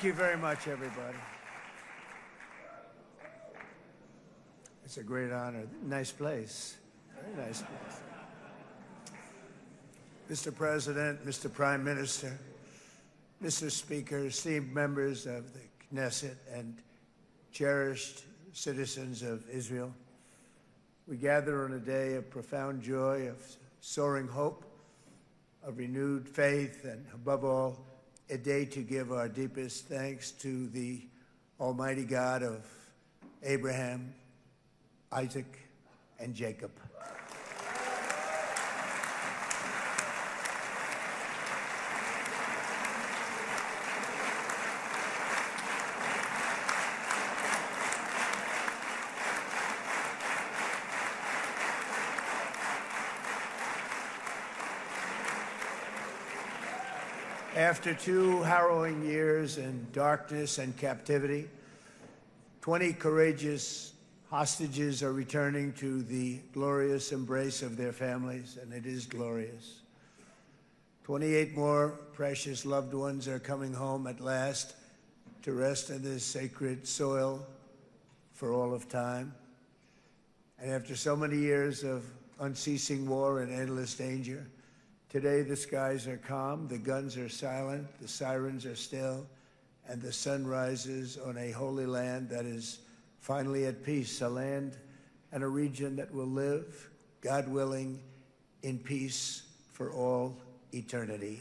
Thank you very much, everybody. It's a great honor. Nice place. Very nice place. Mr. President, Mr. Prime Minister, Mr. Speaker, esteemed members of the Knesset and cherished citizens of Israel, we gather on a day of profound joy, of soaring hope, of renewed faith, and above all, a day to give our deepest thanks to the Almighty God of Abraham, Isaac, and Jacob. After 2 harrowing years in darkness and captivity, 20 courageous hostages are returning to the glorious embrace of their families, and it is glorious. 28 more precious loved ones are coming home at last to rest in this sacred soil for all of time. And after so many years of unceasing war and endless danger, today the skies are calm, the guns are silent, the sirens are still, and the sun rises on a holy land that is finally at peace, a land and a region that will live, God willing, in peace for all eternity.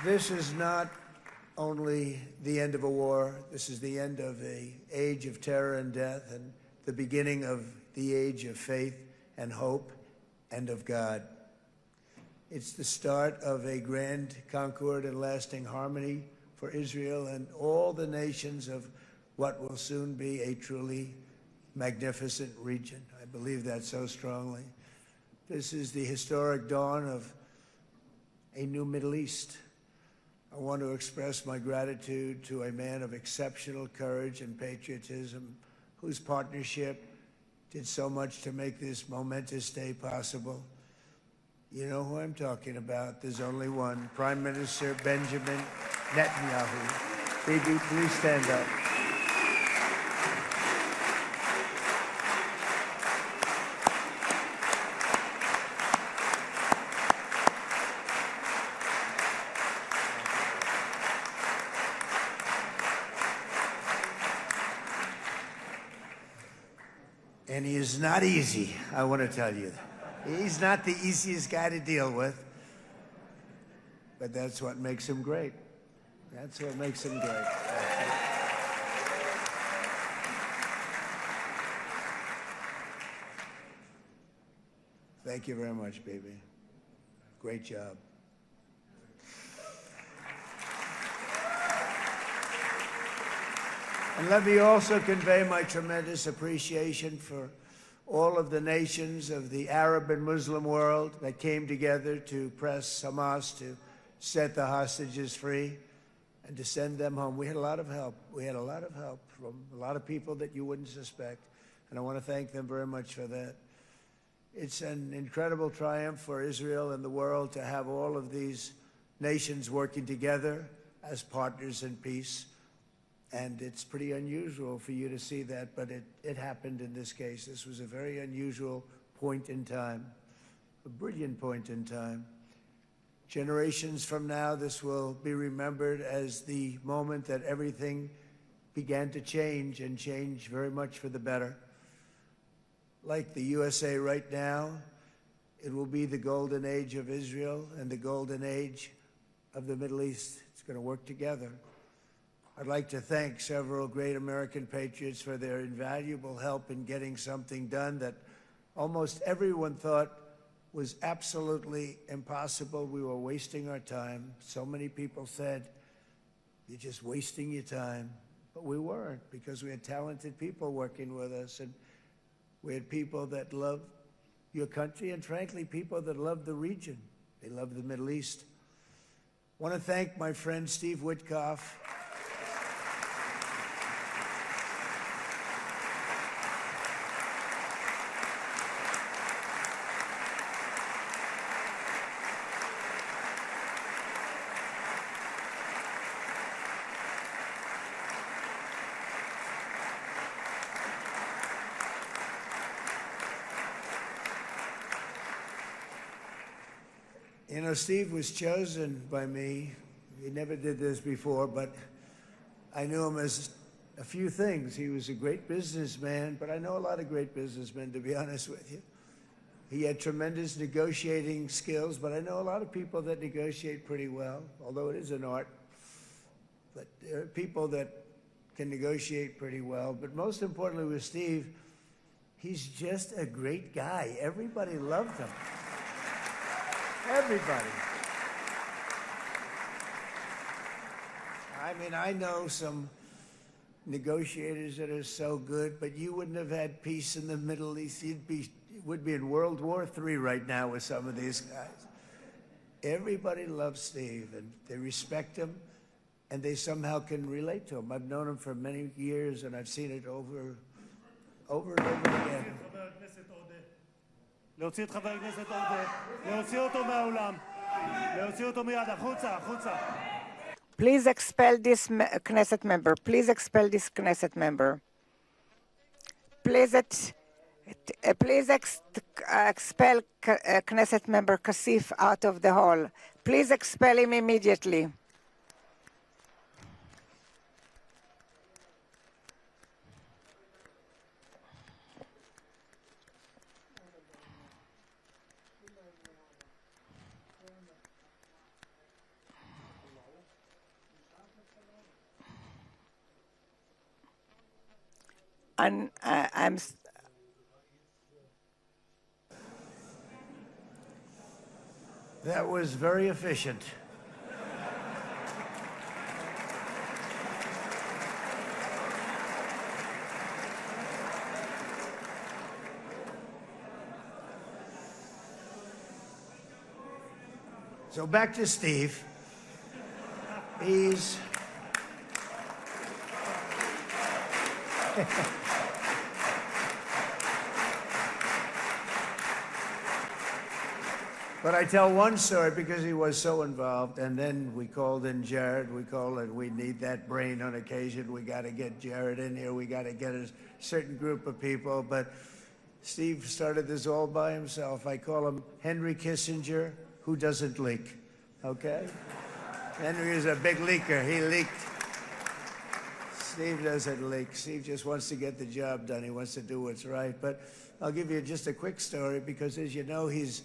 This is not only the end of a war, this is the end of an age of terror and death, and the beginning of the age of faith and hope and of God. It's the start of a grand concord and lasting harmony for Israel and all the nations of what will soon be a truly magnificent region. I believe that so strongly. This is the historic dawn of a new Middle East. I want to express my gratitude to a man of exceptional courage and patriotism, whose partnership did so much to make this momentous day possible. You know who I'm talking about. There's only one, Prime Minister Benjamin Netanyahu. Bibi, please stand up. And he is not easy, I want to tell you. He's not the easiest guy to deal with, but that's what makes him great. That's what makes him great. Thank you very much, baby. Great job. And let me also convey my tremendous appreciation for all of the nations of the Arab and Muslim world that came together to press Hamas to set the hostages free and to send them home. We had a lot of help. We had a lot of help from a lot of people that you wouldn't suspect, and I want to thank them very much for that. It's an incredible triumph for Israel and the world to have all of these nations working together as partners in peace. And it's pretty unusual for you to see that, but it happened in this case. This was a very unusual point in time, a brilliant point in time. Generations from now, this will be remembered as the moment that everything began to change, and change very much for the better. Like the USA right now, it will be the golden age of Israel and the golden age of the Middle East. It's going to work together. I'd like to thank several great American patriots for their invaluable help in getting something done that almost everyone thought was absolutely impossible. We were wasting our time. So many people said, "You're just wasting your time." But we weren't, because we had talented people working with us, and we had people that loved your country, and frankly, people that loved the region. They loved the Middle East. I want to thank my friend Steve Witkoff. You know, Steve was chosen by me. He never did this before, but I knew him as a few things. He was a great businessman, but I know a lot of great businessmen, to be honest with you. He had tremendous negotiating skills, but I know a lot of people that negotiate pretty well, although it is an art. But there are people that can negotiate pretty well. But most importantly with Steve, he's just a great guy. Everybody loved him. Everybody. I mean, I know some negotiators that are so good, but you wouldn't have had peace in the Middle East. You would be in World War III right now with some of these guys. Everybody loves Steve, and they respect him, and they somehow can relate to him. I've known him for many years, and I've seen it over and over again. להוציא את חבר הכנסת עודה, להוציא אותו מהאולם, להוציא אותו מיד, החוצה, החוצה. Please expel this Knesset member. Please expel this Knesset member. Please expel Knesset member Kasif out of the hall. Please expel him immediately. And That was very efficient. So back to Steve. He's But I tell one story because he was so involved, and then we called in Jared. We need that brain on occasion. We got to get Jared in here. We got to get a certain group of people. But Steve started this all by himself. I call him Henry Kissinger, who doesn't leak, okay? Henry is a big leaker. He leaked. Steve doesn't leak. Steve just wants to get the job done. He wants to do what's right. But I'll give you just a quick story because, as you know, he's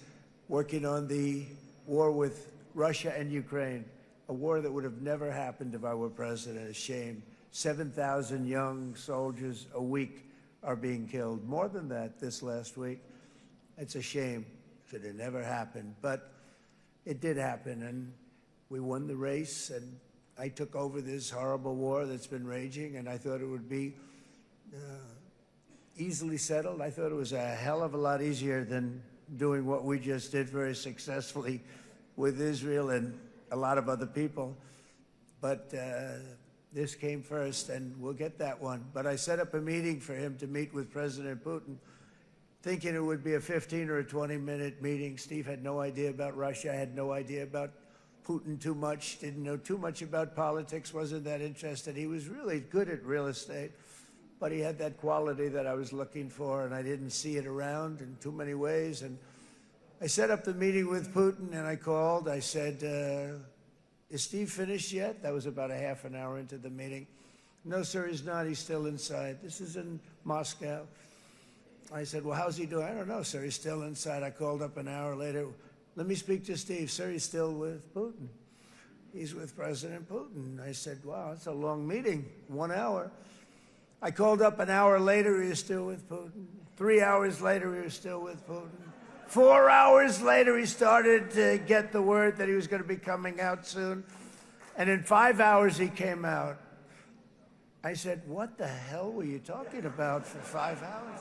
working on the war with Russia and Ukraine, a war that would have never happened if I were president. A shame. 7,000 young soldiers a week are being killed. More than that this last week. It's a shame. Should have never happened. But it did happen, and we won the race, and I took over this horrible war that's been raging, and I thought it would be easily settled. I thought it was a hell of a lot easier than doing what we just did very successfully with Israel and a lot of other people. But this came first, and we'll get that one. But I set up a meeting for him to meet with President Putin, thinking it would be a 15 or a 20-minute meeting. Steve had no idea about Russia, had no idea about Putin too much, didn't know too much about politics, wasn't that interested. He was really good at real estate, but he had that quality that I was looking for, and I didn't see it around in too many ways. And I set up the meeting with Putin, and I called. I said, is Steve finished yet? That was about a half an hour into the meeting. No, sir, he's not. He's still inside. This is in Moscow. I said, well, how's he doing? I don't know, sir. He's still inside. I called up an hour later. Let me speak to Steve. Sir, he's still with Putin. He's with President Putin. I said, wow, that's a long meeting, 1 hour. I called up an hour later, he was still with Putin. 3 hours later, he was still with Putin. 4 hours later, he started to get the word that he was going to be coming out soon. And in 5 hours, he came out. I said, what the hell were you talking about for 5 hours?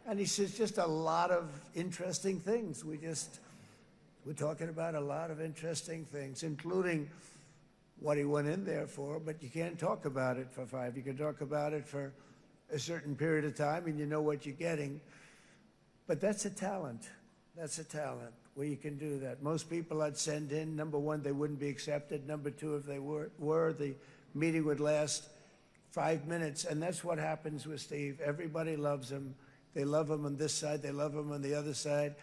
And he says, just a lot of interesting things. We're talking about a lot of interesting things, including what he went in there for, but you can't talk about it for 5. You can talk about it for a certain period of time, and you know what you're getting. But that's a talent. That's a talent, where you can do that. Most people I'd send in, number one, they wouldn't be accepted. Number two, if they were, the meeting would last 5 minutes, and that's what happens with Steve. Everybody loves him. They love him on this side. They love him on the other side.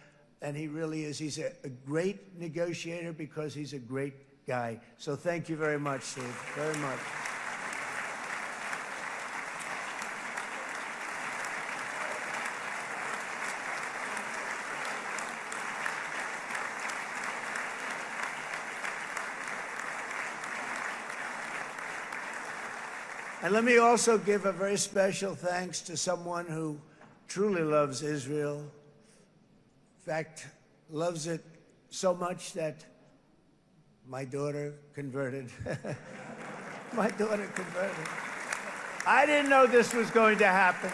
and he really is. He's a great negotiator because he's a great guy. So thank you very much, Steve, very much. And let me also give a very special thanks to someone who truly loves Israel. In fact, loves it so much that my daughter converted. My daughter converted. I didn't know this was going to happen.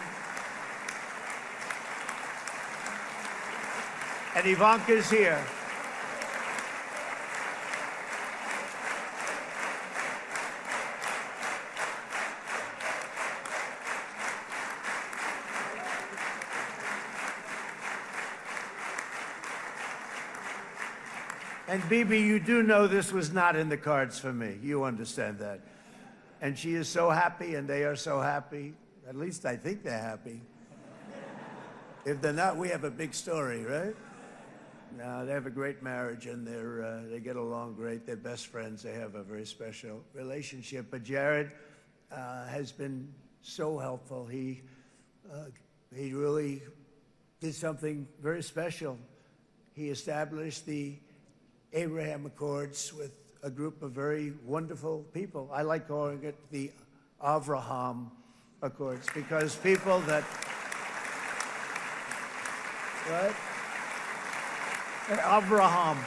And Ivanka's here. And Bibi, you do know this was not in the cards for me. You understand that. And she is so happy, and they are so happy. At least I think they're happy. If they're not, we have a big story, right? No, they have a great marriage, and they get along great. They're best friends. They have a very special relationship. But Jared has been so helpful. He really did something very special. He established the Abraham Accords with a group of very wonderful people. I like calling it the Avraham Accords because people that, right? Avraham.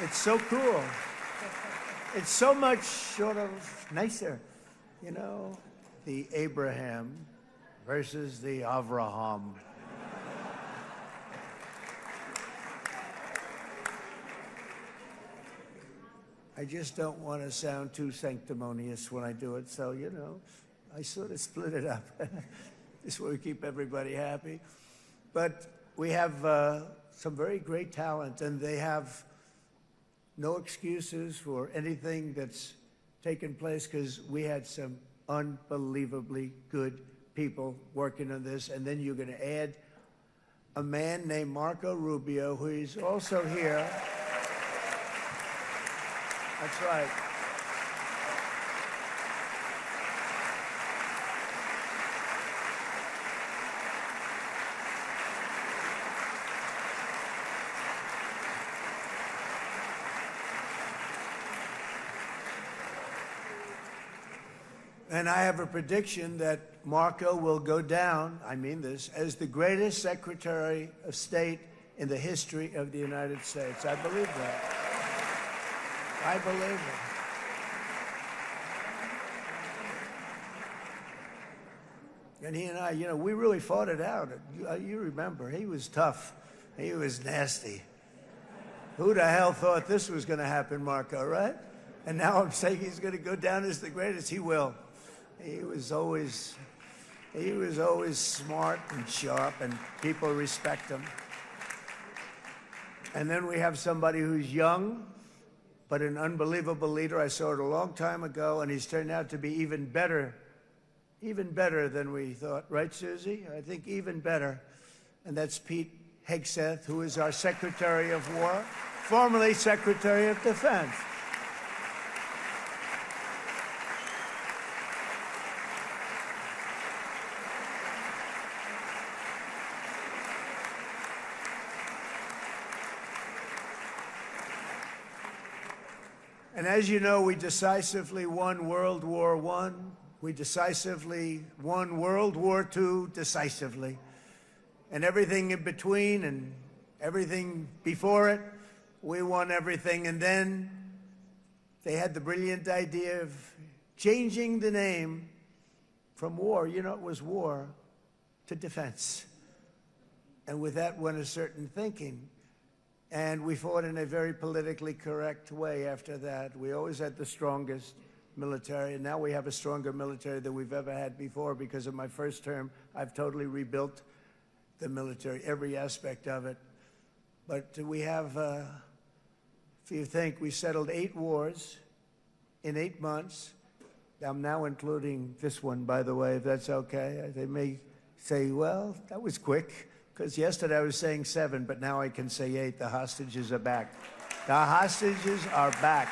It's so cool. It's so much sort of nicer, you know, the Abraham versus the Avraham. I just don't want to sound too sanctimonious when I do it, so, you know, I sort of split it up. This way we keep everybody happy. But we have some very great talent, and they have no excuses for anything that's taken place because we had some unbelievably good people working on this. And then you're going to add a man named Marco Rubio, who is also here. That's right. And I have a prediction that Marco will go down, I mean this, as the greatest Secretary of State in the history of the United States. I believe that. I believe it. And he and I, you know, we really fought it out. You remember, he was tough. He was nasty. Who the hell thought this was going to happen, Marco, right? And now I'm saying he's going to go down as the greatest. He will. He was always smart and sharp, and people respect him. And then we have somebody who's young, but an unbelievable leader. I saw it a long time ago, and he's turned out to be even better than we thought. Right, Susie? I think even better. And that's Pete Hegseth, who is our Secretary of War, formerly Secretary of Defense. And as you know, we decisively won World War I. We decisively won World War II decisively. And everything in between and everything before it, we won everything. And then they had the brilliant idea of changing the name from war, you know, it was war, to defense. And with that went a certain thinking. And we fought in a very politically correct way after that. We always had the strongest military, and now we have a stronger military than we've ever had before because of my first term. I've totally rebuilt the military, every aspect of it. But we have, if you think, we settled 8 wars in 8 months. I'm now including this one, by the way, if that's okay. They may say, well, that was quick, Because yesterday I was saying 7, but now I can say 8. The hostages are back. The hostages are back.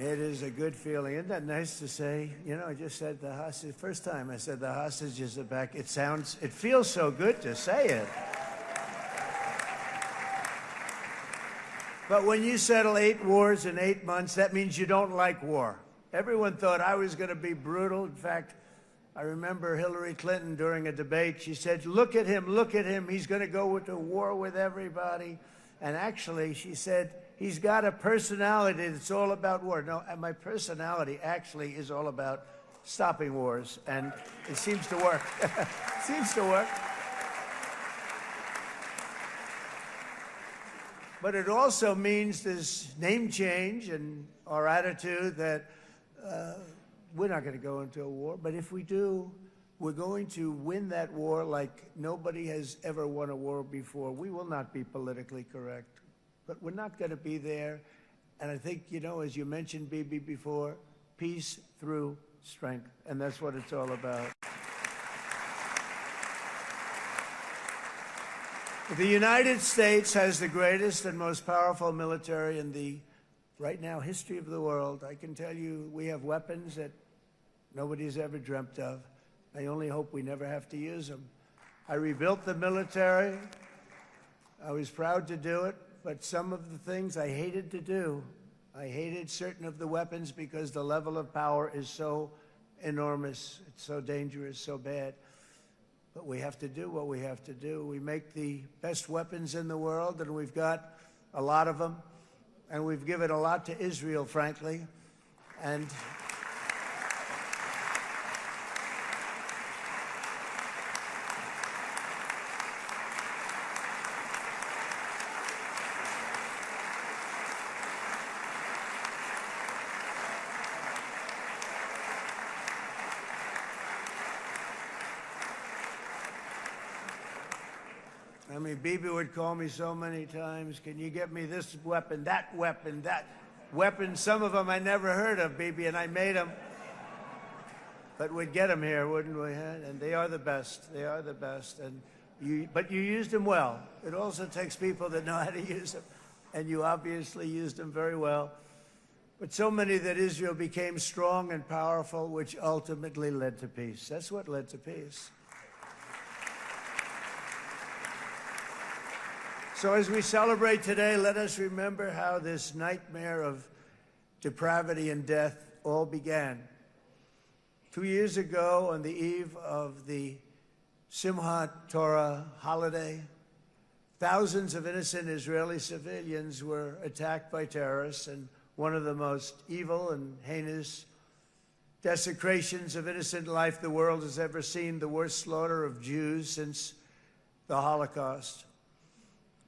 It is a good feeling. Isn't that nice to say? You know, I just said the hostage. First time I said the hostages are back. It feels so good to say it. But when you settle 8 wars in 8 months, that means you don't like war. Everyone thought I was going to be brutal. In fact, I remember Hillary Clinton during a debate, she said, look at him, he's going to go into war with everybody. And actually, she said, he's got a personality that's all about war. No, and my personality actually is all about stopping wars, and it seems to work. It seems to work. But it also means this name change and our attitude that we're not going to go into a war, but if we do, we're going to win that war like nobody has ever won a war before. We will not be politically correct, but we're not going to be there. And I think, you know, as you mentioned, Bibi, before, peace through strength. And that's what it's all about. The United States has the greatest and most powerful military in the, right now, history of the world. I can tell you we have weapons that nobody's ever dreamt of. I only hope we never have to use them. I rebuilt the military. I was proud to do it, but some of the things I hated to do. I hated certain of the weapons because the level of power is so enormous. It's so dangerous, so bad. But we have to do what we have to do. We make the best weapons in the world, and we've got a lot of them. And we've given a lot to Israel, frankly. And I mean, Bibi would call me so many times, can you get me this weapon, that weapon, that weapon? Some of them I never heard of, Bibi, and I made them. But we'd get them here, wouldn't we? And they are the best. They are the best. But you used them well. It also takes people that know how to use them. And you obviously used them very well. But so many that Israel became strong and powerful, which ultimately led to peace. That's what led to peace. So as we celebrate today, let us remember how this nightmare of depravity and death all began. 2 years ago, on the eve of the Simchat Torah holiday, thousands of innocent Israeli civilians were attacked by terrorists, and one of the most evil and heinous desecrations of innocent life the world has ever seen, the worst slaughter of Jews since the Holocaust.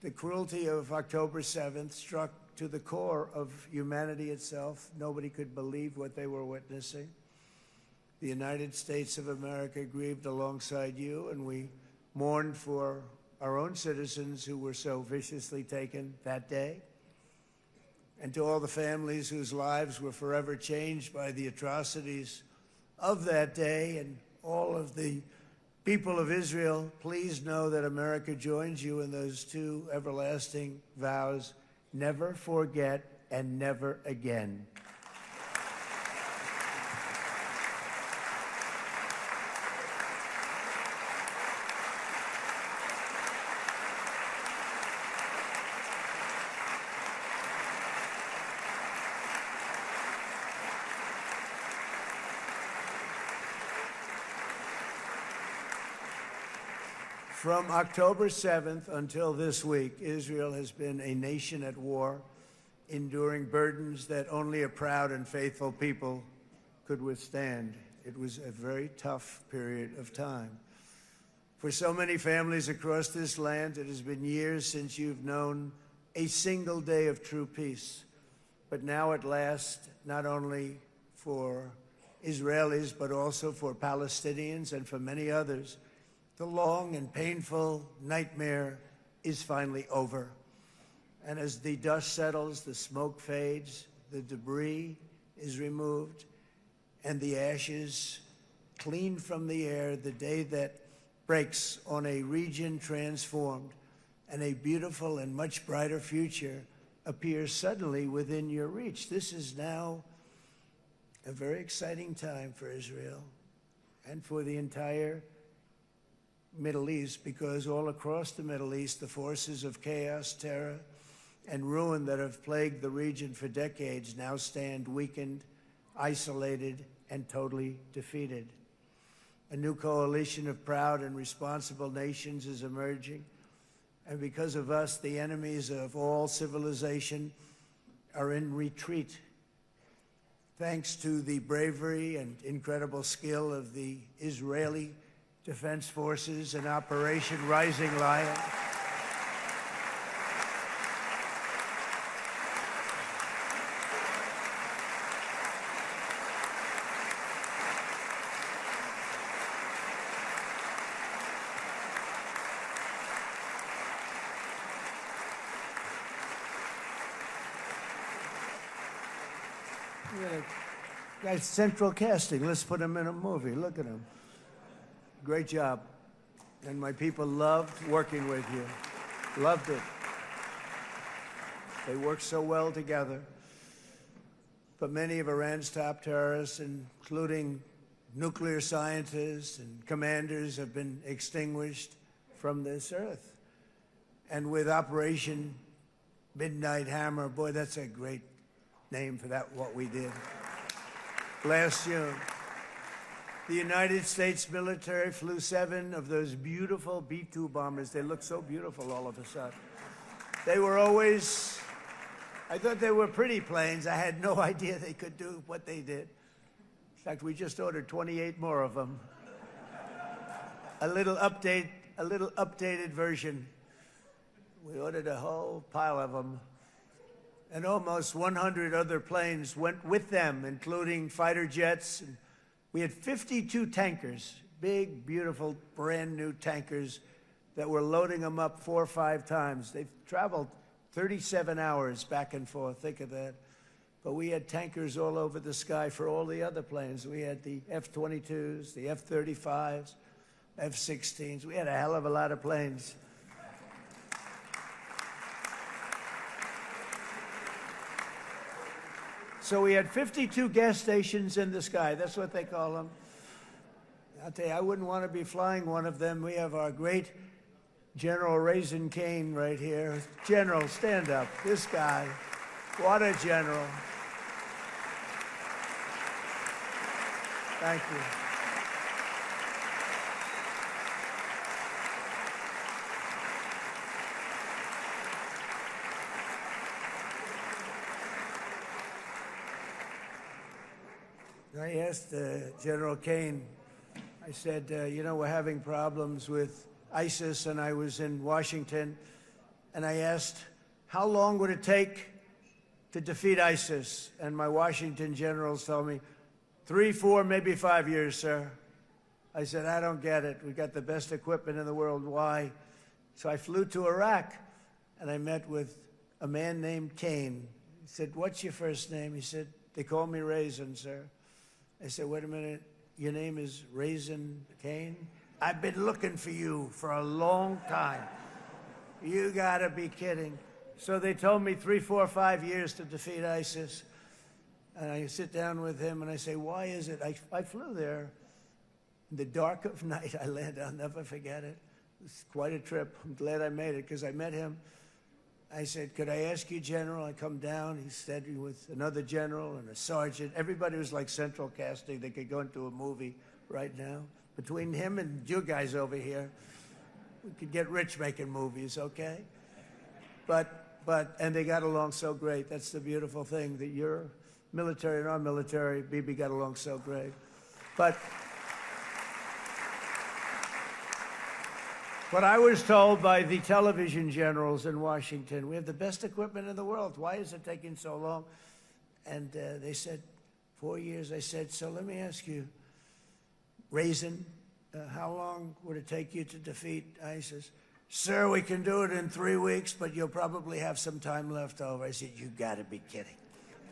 The cruelty of October 7th struck to the core of humanity itself. Nobody could believe what they were witnessing. The United States of America grieved alongside you, and we mourned for our own citizens who were so viciously taken that day. And to all the families whose lives were forever changed by the atrocities of that day, and all of the people of Israel, please know that America joins you in those two everlasting vows: never forget and never again. From October 7th until this week, Israel has been a nation at war, enduring burdens that only a proud and faithful people could withstand. It was a very tough period of time. For so many families across this land, it has been years since you've known a single day of true peace. But now at last, not only for Israelis, but also for Palestinians and for many others. The long and painful nightmare is finally over. And as the dust settles, the smoke fades, the debris is removed, and the ashes cleaned from the air, the day that breaks on a region transformed, and a beautiful and much brighter future appears suddenly within your reach. This is now a very exciting time for Israel and for the entire Middle East, because all across the Middle East, the forces of chaos, terror, and ruin that have plagued the region for decades now stand weakened, isolated, and totally defeated. A new coalition of proud and responsible nations is emerging, and because of us, the enemies of all civilization are in retreat. Thanks to the bravery and incredible skill of the Israeli Defense Forces and Operation Rising Lion, Guys, central casting. Let's put him in a movie. Look at him. Great job. And my people loved working with you. Loved it. They worked so well together. But many of Iran's top terrorists, including nuclear scientists and commanders, have been extinguished from this earth. And with Operation Midnight Hammer, boy, that's a great name for that, what we did. Last June, the United States military flew 7 of those beautiful B-2 bombers. They look so beautiful all of a sudden. They were always, I thought they were pretty planes. I had no idea they could do what they did. In fact, we just ordered 28 more of them. A little updated version. We ordered a whole pile of them. And almost 100 other planes went with them, including fighter jets. And we had 52 tankers, big, beautiful, brand new tankers that were loading them up 4 or 5 times. They've traveled 37 hours back and forth. Think of that. But we had tankers all over the sky for all the other planes. We had the F-22s, the F-35s, F-16s. We had a hell of a lot of planes. So we had 52 gas stations in the sky. That's what they call them. I'll tell you, I wouldn't want to be flying one of them. We have our great General Raisin Cain right here. General, stand up. This guy. What a general. Thank you. I asked General Cain, I said, you know, we're having problems with ISIS, and I was in Washington, and I asked, how long would it take to defeat ISIS? And my Washington generals told me, 3, 4, maybe 5 years, sir. I said, I don't get it. We've got the best equipment in the world. Why? So I flew to Iraq, and I met with a man named Cain. He said, what's your first name? He said, they call me Raisin, sir. I said, wait a minute, your name is Raisin Cain? I've been looking for you for a long time. You gotta be kidding. So they told me 3, 4, 5 years to defeat ISIS. And I sit down with him and I say, why is it? I flew there in the dark of night. I landed, I'll never forget it. It was quite a trip. I'm glad I made it because I met him. I said, could I ask you, General? I come down. He said with another general and a sergeant. Everybody was like central casting. They could go into a movie right now. Between him and you guys over here, we could get rich making movies, okay? And they got along so great. That's the beautiful thing, that your military and our military, Bibi, got along so great. But I was told by the television generals in Washington, we have the best equipment in the world. Why is it taking so long? And they said, 4 years. I said, so let me ask you, Raisin, how long would it take you to defeat ISIS? Sir, we can do it in 3 weeks, but you'll probably have some time left over. I said, you gotta be kidding.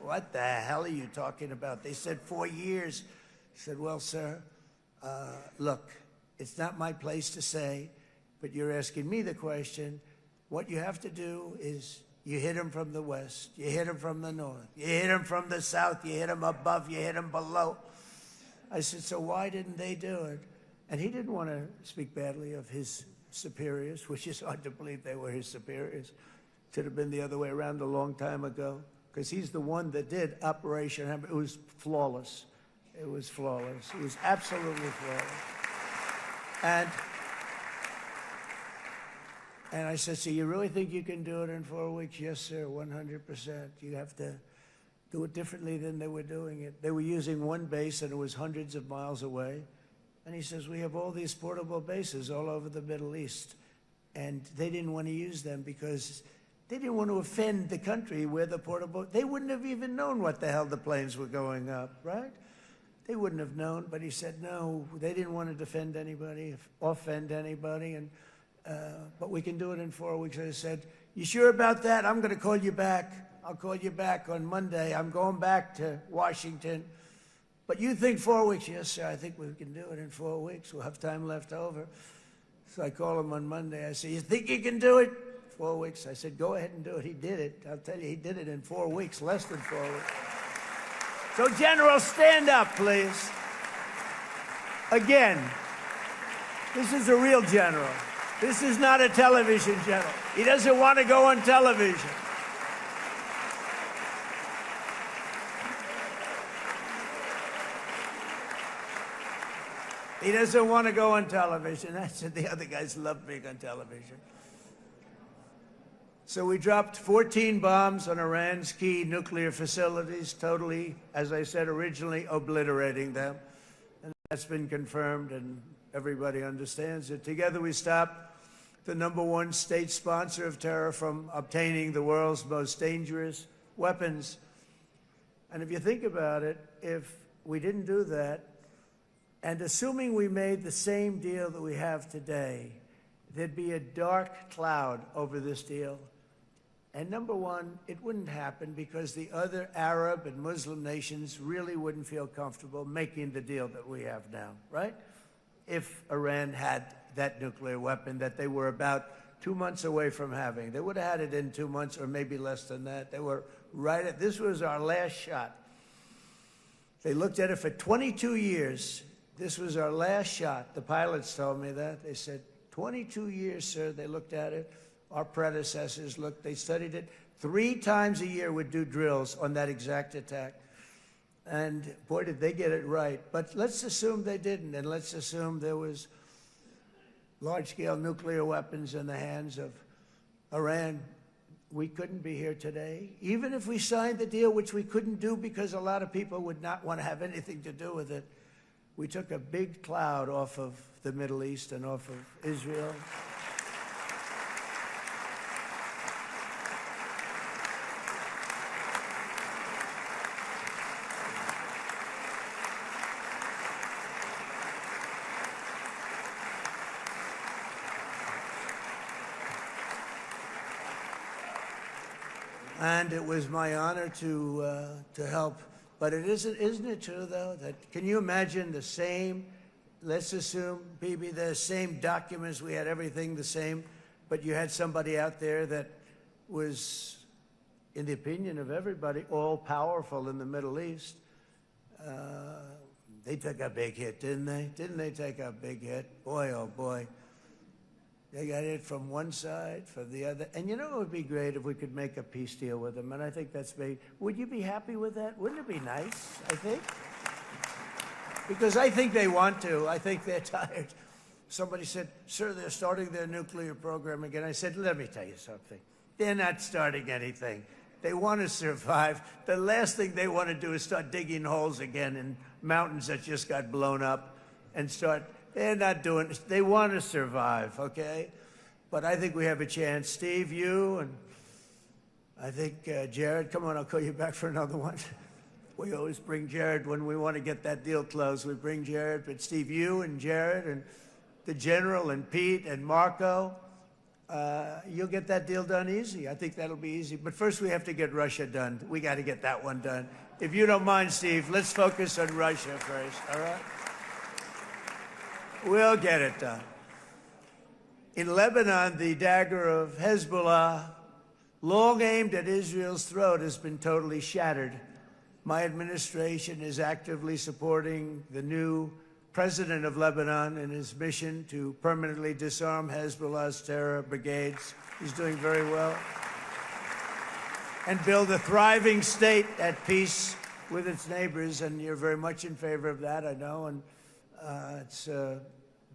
What the hell are you talking about? They said 4 years. I said, well, sir, look, it's not my place to say, but you're asking me the question. What you have to do is you hit them from the west, you hit them from the north, you hit them from the south, you hit them above, you hit them below. I said, so why didn't they do it? And he didn't want to speak badly of his superiors, which is hard to believe they were his superiors. Should have been the other way around a long time ago, because he's the one that did Operation Hammer. It was flawless. It was flawless. It was absolutely flawless. And I said, so you really think you can do it in 4 weeks? Yes, sir, 100%. You have to do it differently than they were doing it. They were using one base, and it was hundreds of miles away. And he says, we have all these portable bases all over the Middle East. And they didn't want to use them because they didn't want to offend the country where the portable... They wouldn't have even known what the hell the planes were going up, right? They wouldn't have known. But he said, no, they didn't want to defend anybody, offend anybody. And but we can do it in 4 weeks. I said, you sure about that? I'm going to call you back. I'll call you back on Monday. I'm going back to Washington. But you think 4 weeks? Yes, sir, I think we can do it in 4 weeks. We'll have time left over. So I call him on Monday. I say, you think you can do it? 4 weeks. I said, go ahead and do it. He did it. I'll tell you, he did it in 4 weeks, less than 4 weeks. So, General, stand up, please. Again, this is a real general. This is not a television general. He doesn't want to go on television. He doesn't want to go on television. I said the other guys love being on television. So we dropped 14 bombs on Iran's key nuclear facilities, totally, as I said originally, obliterating them. And that's been confirmed, and everybody understands it. Together we stopped the #1 state sponsor of terror from obtaining the world's most dangerous weapons. And if you think about it, if we didn't do that, and assuming we made the same deal that we have today, there'd be a dark cloud over this deal. And #1, it wouldn't happen because the other Arab and Muslim nations really wouldn't feel comfortable making the deal that we have now, right? If Iran had that nuclear weapon that they were about 2 months away from having. They would have had it in 2 months or maybe less than that. They were right at, this was our last shot. They looked at it for 22 years. This was our last shot. The pilots told me that. They said, 22 years, sir. They looked at it. Our predecessors looked, they studied it. 3 times a year would do drills on that exact attack. And boy, did they get it right. But let's assume they didn't, and let's assume there was large-scale nuclear weapons in the hands of Iran. We couldn't be here today. Even if we signed the deal, which we couldn't do because a lot of people would not want to have anything to do with it, we took a big cloud off of the Middle East and off of Israel. And it was my honor to help. But it isn't it true, though, that can you imagine the same, let's assume, Bibi, the same documents, we had everything the same, but you had somebody out there that was, in the opinion of everybody, all-powerful in the Middle East. They took a big hit, didn't they? Didn't they take a big hit? Boy, oh boy. They got it from one side, from the other. And you know, it would be great if we could make a peace deal with them. And I think that's maybe, would you be happy with that? Wouldn't it be nice, I think? Because I think they want to. I think they're tired. Somebody said, sir, they're starting their nuclear program again. I said, let me tell you something. They're not starting anything. They want to survive. The last thing they want to do is start digging holes again in mountains that just got blown up and start. They're not doing this. They want to survive, okay? But I think we have a chance. Steve, you, and I think Jared, come on, I'll call you back for another one. We always bring Jared when we want to get that deal closed. We bring Jared, but Steve, you and Jared and the General and Pete and Marco, you'll get that deal done easy. I think that'll be easy. But first we have to get Russia done. We got to get that one done. If you don't mind, Steve, let's focus on Russia first, all right? We'll get it done. In Lebanon, the dagger of Hezbollah, long aimed at Israel's throat, has been totally shattered. My administration is actively supporting the new president of Lebanon in his mission to permanently disarm Hezbollah's terror brigades. He's doing very well. And build a thriving state at peace with its neighbors. And you're very much in favor of that, I know. And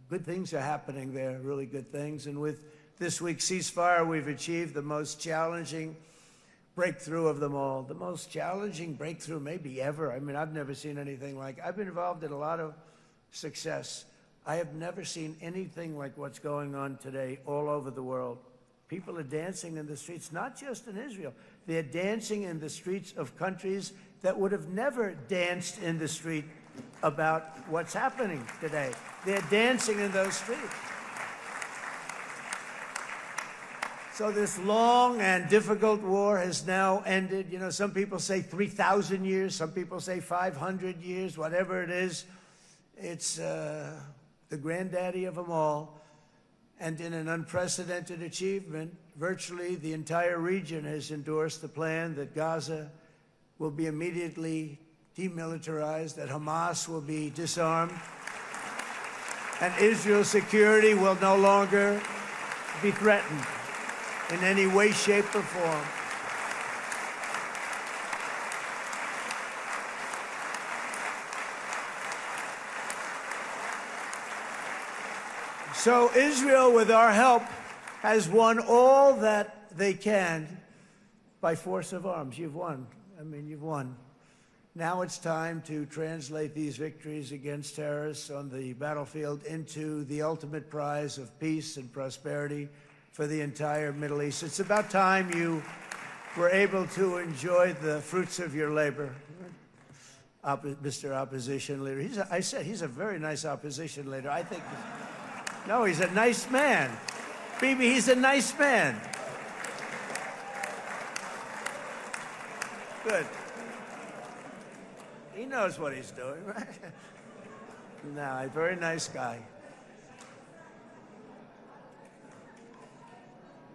good things are happening there, really good things. And with this week's ceasefire, we've achieved the most challenging breakthrough of them all. The most challenging breakthrough maybe ever. I mean, I've never seen anything like. I've been involved in a lot of success. I have never seen anything like what's going on today all over the world. People are dancing in the streets, not just in Israel. They're dancing in the streets of countries that would have never danced in the street about what's happening today. They're dancing in those streets. So this long and difficult war has now ended. You know, some people say 3,000 years, some people say 500 years, whatever it is. It's the granddaddy of them all. And in an unprecedented achievement, virtually the entire region has endorsed the plan that Gaza will be immediately demilitarized, that Hamas will be disarmed, and Israel's security will no longer be threatened in any way, shape, or form. So Israel, with our help, has won all that they can by force of arms. You've won. I mean, you've won. Now it's time to translate these victories against terrorists on the battlefield into the ultimate prize of peace and prosperity for the entire Middle East. It's about time you were able to enjoy the fruits of your labor. Mr. Opposition Leader. I said he's a very nice opposition leader. I think, no, he's a nice man. Bibi, he's a nice man. Good. He knows what he's doing, right? No, a very nice guy.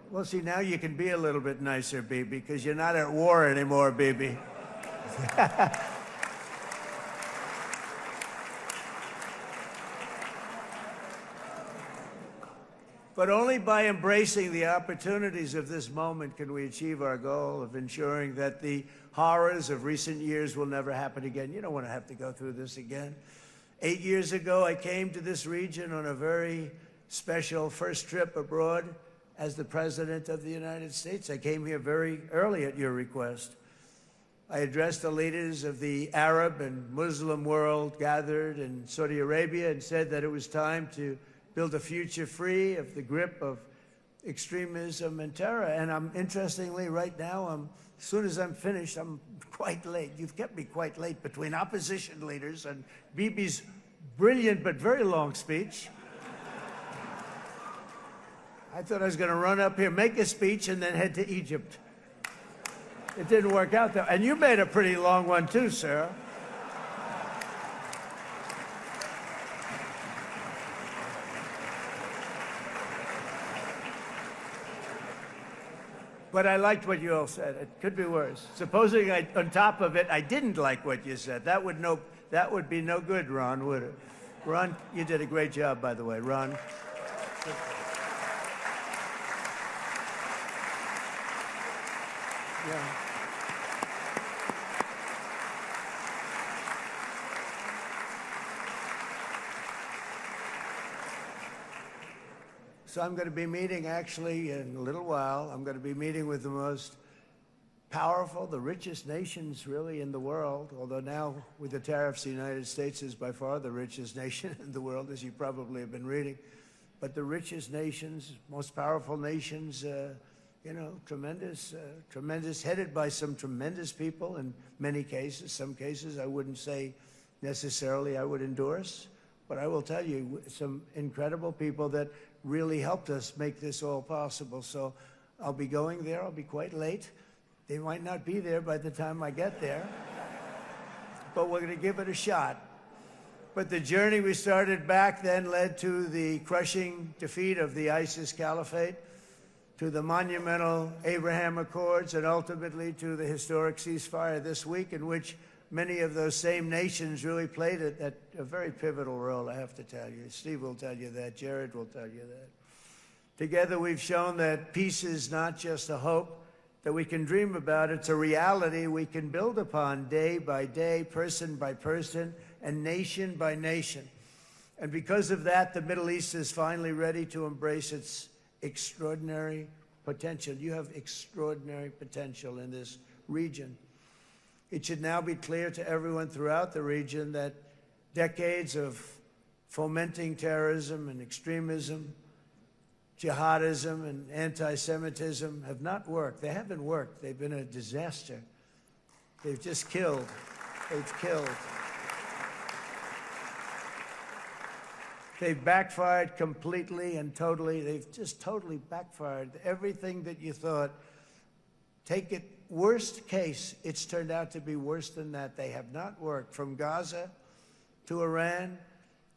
Well, see, now you can be a little bit nicer, Bibi, because you're not at war anymore, Bibi. But only by embracing the opportunities of this moment can we achieve our goal of ensuring that the horrors of recent years will never happen again. You don't want to have to go through this again. 8 years ago, I came to this region on a very special first trip abroad as the President of the United States. I came here very early at your request. I addressed the leaders of the Arab and Muslim world gathered in Saudi Arabia and said that it was time to build a future free of the grip of extremism and terror. And interestingly, right now, as soon as I'm finished, I'm quite late. You've kept me quite late between opposition leaders and Bibi's brilliant but very long speech. I thought I was going to run up here, make a speech, and then head to Egypt. It didn't work out, though. And you made a pretty long one, too, Sarah. But I liked what you all said. It could be worse. Supposing on top of it, I didn't like what you said. That would be no good, Ron, would it? Ron, you did a great job, by the way, Ron. Yeah. So I'm going to be meeting, actually, in a little while, I'm going to be meeting with the most powerful, the richest nations, really, in the world, although now, with the tariffs, the United States is by far the richest nation in the world, as you probably have been reading. But the richest nations, most powerful nations tremendous, headed by some tremendous people in many cases. Some cases I wouldn't say necessarily I would endorse, but I will tell you some incredible people that really helped us make this all possible. So I'll be going there. I'll be quite late. They might not be there by the time I get there, but we're going to give it a shot. But the journey we started back then led to the crushing defeat of the ISIS caliphate, to the monumental Abraham Accords, and ultimately to the historic ceasefire this week, in which many of those same nations really played a very pivotal role, I have to tell you. Steve will tell you that. Jared will tell you that. Together, we've shown that peace is not just a hope that we can dream about. It's a reality we can build upon day by day, person by person, and nation by nation. And because of that, the Middle East is finally ready to embrace its extraordinary potential. You have extraordinary potential in this region. It should now be clear to everyone throughout the region that decades of fomenting terrorism and extremism, jihadism and anti-Semitism have not worked. They haven't worked. They've been a disaster. They've just killed. They've killed. They've backfired completely and totally. They've just totally backfired. Everything that you thought, take it worst case, it's turned out to be worse than that. They have not worked. From Gaza to Iran,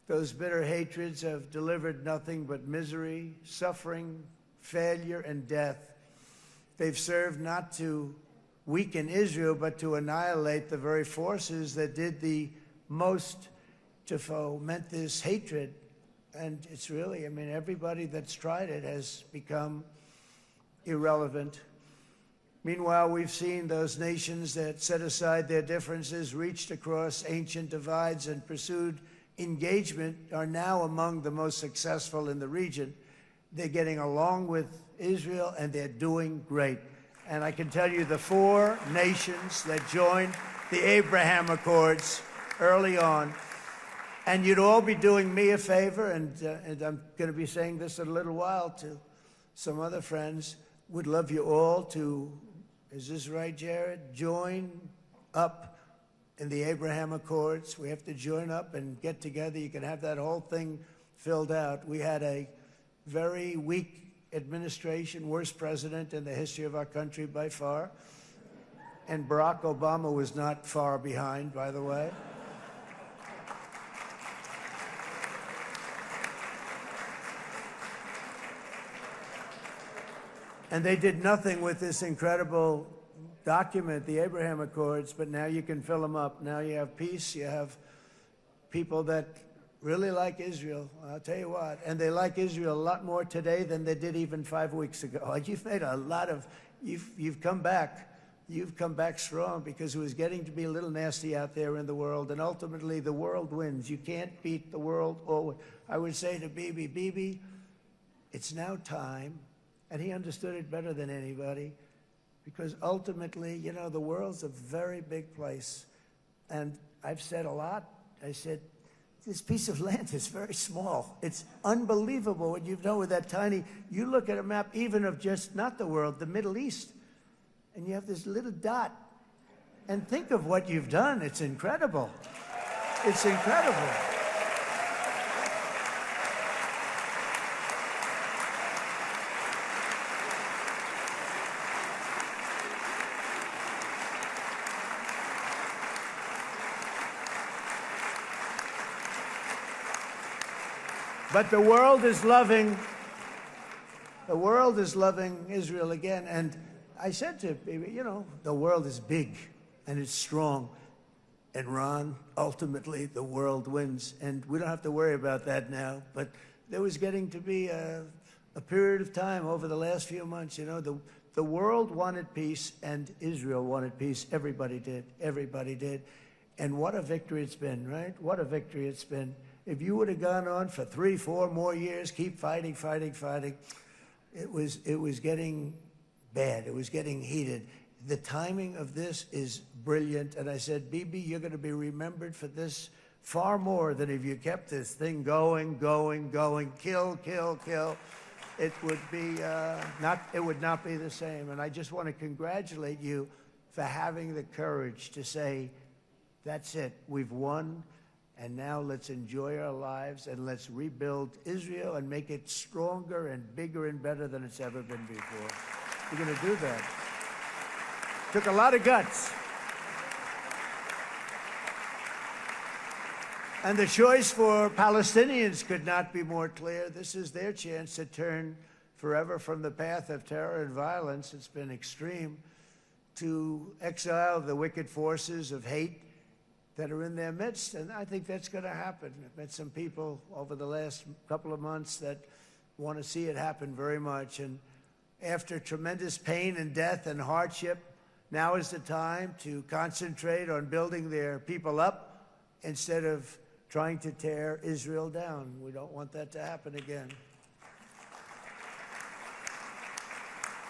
those bitter hatreds have delivered nothing but misery, suffering, failure, and death. They've served not to weaken Israel, but to annihilate the very forces that did the most to foment this hatred. And it's really, I mean, everybody that's tried it has become irrelevant. Meanwhile, we've seen those nations that set aside their differences, reached across ancient divides, and pursued engagement are now among the most successful in the region. They're getting along with Israel, and they're doing great. And I can tell you the 4 nations that joined the Abraham Accords early on, and you'd all be doing me a favor, and I'm going to be saying this in a little while to some other friends, would love you all to, is this right, Jared? Join up in the Abraham Accords. We have to join up and get together. You can have that whole thing filled out. We had a very weak administration, worst president in the history of our country by far. And Barack Obama was not far behind, by the way. And they did nothing with this incredible document, the Abraham Accords, but now you can fill them up. Now you have peace, you have people that really like Israel, I'll tell you what, and they like Israel a lot more today than they did even 5 weeks ago. You've made a lot of, you've come back strong, because it was getting to be a little nasty out there in the world, and ultimately the world wins. You can't beat the world. Or I would say to Bibi, it's now time. And he understood it better than anybody, because ultimately, you know, the world's a very big place. And I've said a lot. I said, this piece of land is very small. It's unbelievable what you've done with that tiny, you look at a map even of just, not the world, the Middle East, and you have this little dot. And think of what you've done. It's incredible. It's incredible. But the world is loving Israel again. And I said to Bibi, you know, the world is big and it's strong. And Ron, ultimately, the world wins. And we don't have to worry about that now. But there was getting to be a period of time over the last few months, you know, the world wanted peace and Israel wanted peace. Everybody did. Everybody did. And what a victory it's been, right? What a victory it's been. If you would have gone on for 3, 4 more years, keep fighting, it was getting bad. It was getting heated. The timing of this is brilliant. And I said, Bibi, you're going to be remembered for this far more than if you kept this thing going, kill. it would be it would not be the same. And I just want to congratulate you for having the courage to say, that's it, we've won, and now let's enjoy our lives and let's rebuild Israel and make it stronger and bigger and better than it's ever been before. We're going to do that. Took a lot of guts. And the choice for Palestinians could not be more clear. This is their chance to turn forever from the path of terror and violence. It's been extreme, to exile the wicked forces of hate that are in their midst. And I think that's going to happen. I've met some people over the last couple of months that want to see it happen very much. And after tremendous pain and death and hardship, now is the time to concentrate on building their people up instead of trying to tear Israel down. We don't want that to happen again.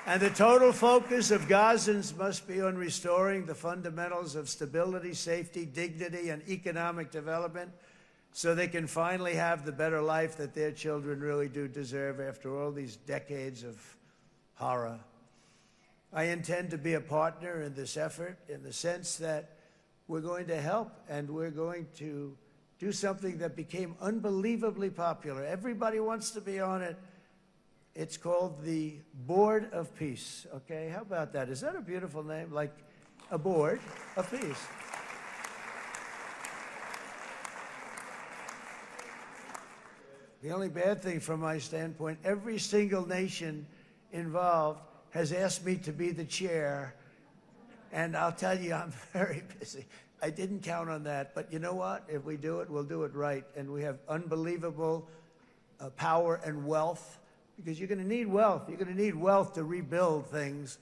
And the total focus of Gazans must be on restoring the fundamentals of stability, safety, dignity, and economic development so they can finally have the better life that their children really do deserve after all these decades of horror. I intend to be a partner in this effort in the sense that we're going to help and we're going to do something that became unbelievably popular. Everybody wants to be on it. It's called the Board of Peace, okay? How about that? Is that a beautiful name? Like a board of peace. The only bad thing from my standpoint, every single nation involved has asked me to be the chair, and I'll tell you, I'm very busy. I didn't count on that, but you know what? If we do it, we'll do it right. And we have unbelievable power and wealth, because you're going to need wealth. You're going to need wealth to rebuild things,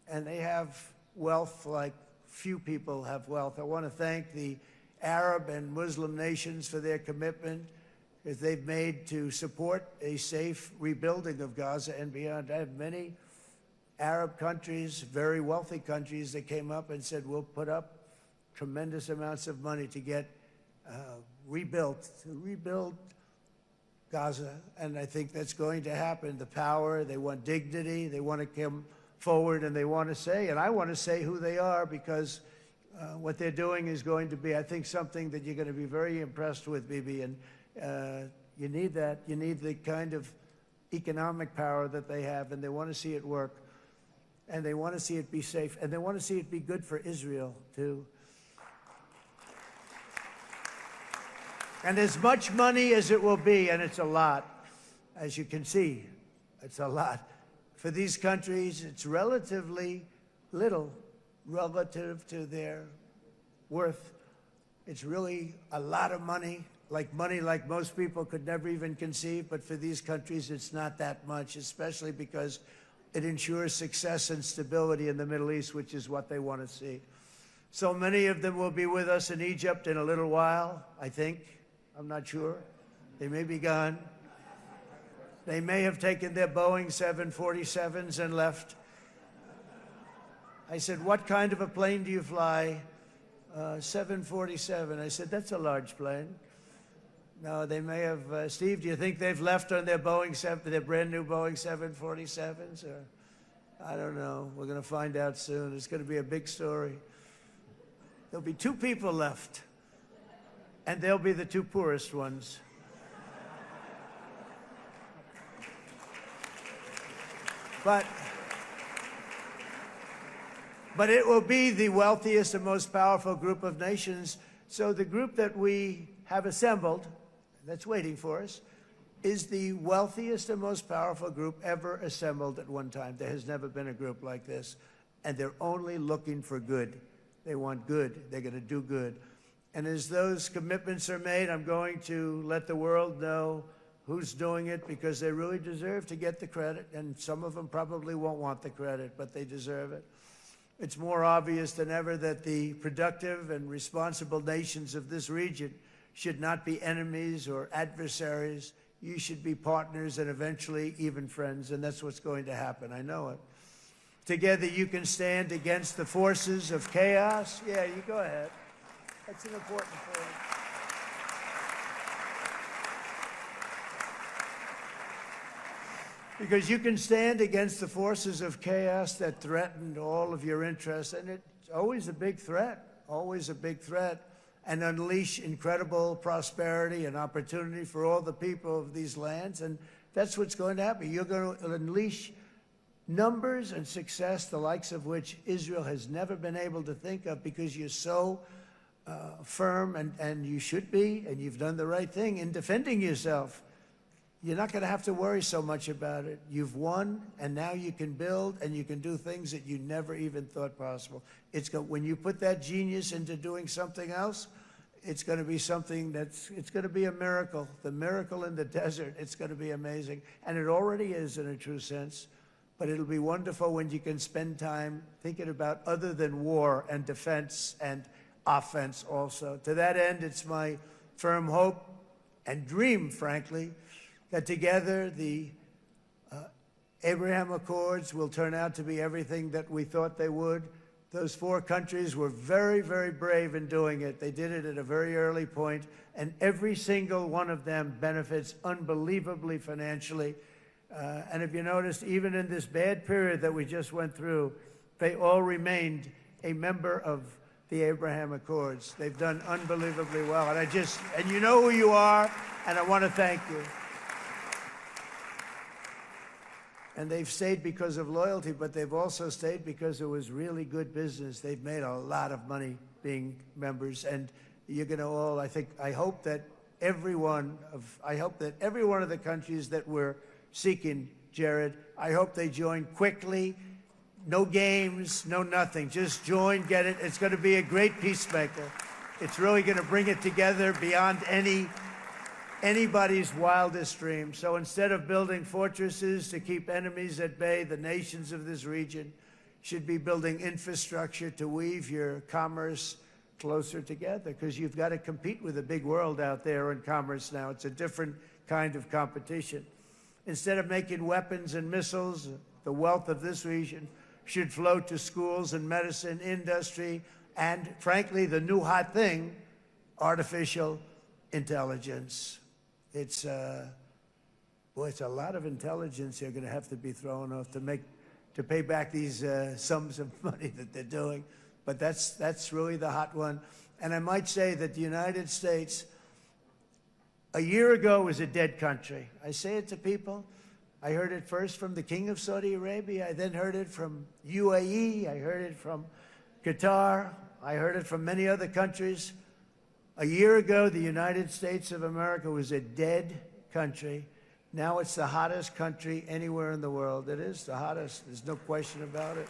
and they have wealth like few people have wealth. I want to thank the Arab and Muslim nations for their commitment that they've made to support a safe rebuilding of Gaza and beyond. I have many Arab countries, very wealthy countries, that came up and said, we'll put up tremendous amounts of money to get rebuild Gaza, and I think that's going to happen. The power, they want dignity, they want to come forward, and they want to say, and I want to say who they are, because what they're doing is going to be, I think, something that you're going to be very impressed with, Bibi, and you need that. You need the kind of economic power that they have, and they want to see it work, and they want to see it be safe, and they want to see it be good for Israel, too. And as much money as it will be, and it's a lot, as you can see, it's a lot. For these countries, it's relatively little relative to their worth. It's really a lot of money like most people could never even conceive, but for these countries, it's not that much, especially because it ensures success and stability in the Middle East, which is what they want to see. So many of them will be with us in Egypt in a little while, I think. I'm not sure. They may be gone. They may have taken their Boeing 747s and left. I said, what kind of a plane do you fly? 747. I said, that's a large plane. No, they may have. Steve, do you think they've left on their their brand new Boeing 747s? Or I don't know. We're going to find out soon. It's going to be a big story. There'll be 2 people left. And they'll be the 2 poorest ones. But it will be the wealthiest and most powerful group of nations. So the group that we have assembled, that's waiting for us, is the wealthiest and most powerful group ever assembled at one time. There has never been a group like this. And they're only looking for good. They want good. They're going to do good. And as those commitments are made, I'm going to let the world know who's doing it, because they really deserve to get the credit. And some of them probably won't want the credit, but they deserve it. It's more obvious than ever that the productive and responsible nations of this region should not be enemies or adversaries. You should be partners and eventually even friends, and that's what's going to happen. I know it. Together you can stand against the forces of chaos. Yeah, you go ahead. That's an important point. Because you can stand against the forces of chaos that threaten all of your interests, and it's always a big threat, and unleash incredible prosperity and opportunity for all the people of these lands, and that's what's going to happen. You're going to unleash numbers and success, the likes of which Israel has never been able to think of, because you're so firm, and you should be, and you've done the right thing in defending yourself. You're not going to have to worry so much about it. You've won, and now you can build, and you can do things that you never even thought possible. When you put that genius into doing something else, it's going to be something it's going to be a miracle. The miracle in the desert, it's going to be amazing. And it already is in a true sense. But it'll be wonderful when you can spend time thinking about other than war and defense and offense also. To that end, it's my firm hope and dream, frankly, that together the Abraham Accords will turn out to be everything that we thought they would. Those 4 countries were very, very brave in doing it. They did it at a very early point, and every single one of them benefits unbelievably financially. And if you noticed, even in this bad period that we just went through, they all remained a member of the Abraham Accords. They've done unbelievably well. And you know who you are, and I want to thank you. And they've stayed because of loyalty, but they've also stayed because it was really good business. They've made a lot of money being members, and you're going to all, I hope that every one of the countries that we're seeking, Jared, I hope they join quickly. No games, no nothing. Just join, get it. It's going to be a great peacemaker. It's really going to bring it together beyond anybody's wildest dream. So instead of building fortresses to keep enemies at bay, the nations of this region should be building infrastructure to weave your commerce closer together, because you've got to compete with the big world out there in commerce now. It's a different kind of competition. Instead of making weapons and missiles, the wealth of this region should flow to schools and medicine, industry, and frankly, the new hot thing, artificial intelligence. It's a lot of intelligence they're going to have to be thrown off to pay back these sums of money that they're doing. But that's really the hot one. And I might say that the United States, a year ago, was a dead country. I say it to people. I heard it first from the King of Saudi Arabia. I then heard it from UAE. I heard it from Qatar. I heard it from many other countries. A year ago, the United States of America was a dead country. Now it's the hottest country anywhere in the world. It is the hottest. There's no question about it.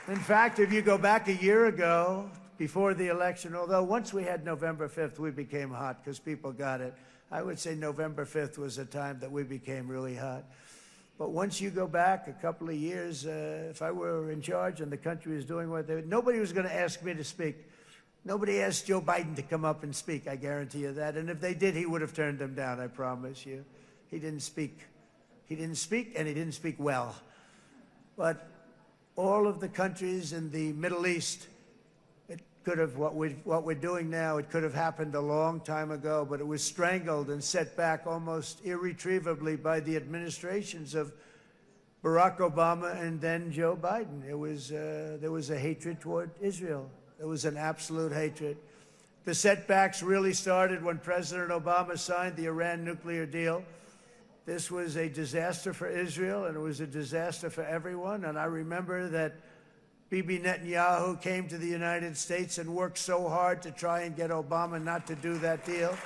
In fact, if you go back a year ago, before the election, although once we had November 5th, we became hot because people got it. I would say November 5th was a time that we became really hot. But once you go back a couple of years, if I were in charge and the country was doing what they were, nobody was going to ask me to speak. Nobody asked Joe Biden to come up and speak, I guarantee you that. And if they did, he would have turned them down, I promise you. He didn't speak. He didn't speak, and he didn't speak well. But all of the countries in the Middle East, it could have, what we're doing now, it could have happened a long time ago, but it was strangled and set back almost irretrievably by the administrations of Barack Obama and then Joe Biden. There was a hatred toward Israel. There was an absolute hatred. The setbacks really started when President Obama signed the Iran nuclear deal. This was a disaster for Israel, and it was a disaster for everyone. And I remember that Bibi Netanyahu came to the United States and worked so hard to try and get Obama not to do that deal.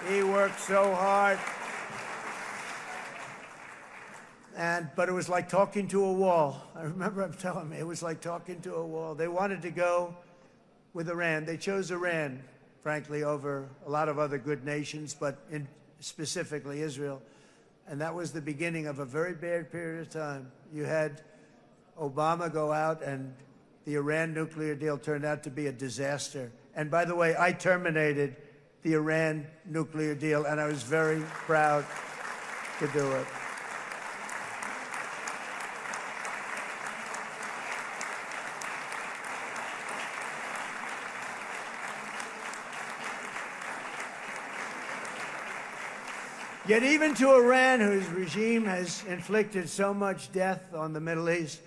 He worked so hard. But it was like talking to a wall. I remember him telling me it was like talking to a wall. They wanted to go with Iran. They chose Iran, frankly, over a lot of other good nations, but specifically Israel. And that was the beginning of a very bad period of time. You had Obama go out, and the Iran nuclear deal turned out to be a disaster. And by the way, I terminated the Iran nuclear deal, and I was very proud to do it. Yet even to Iran, whose regime has inflicted so much death on the Middle East,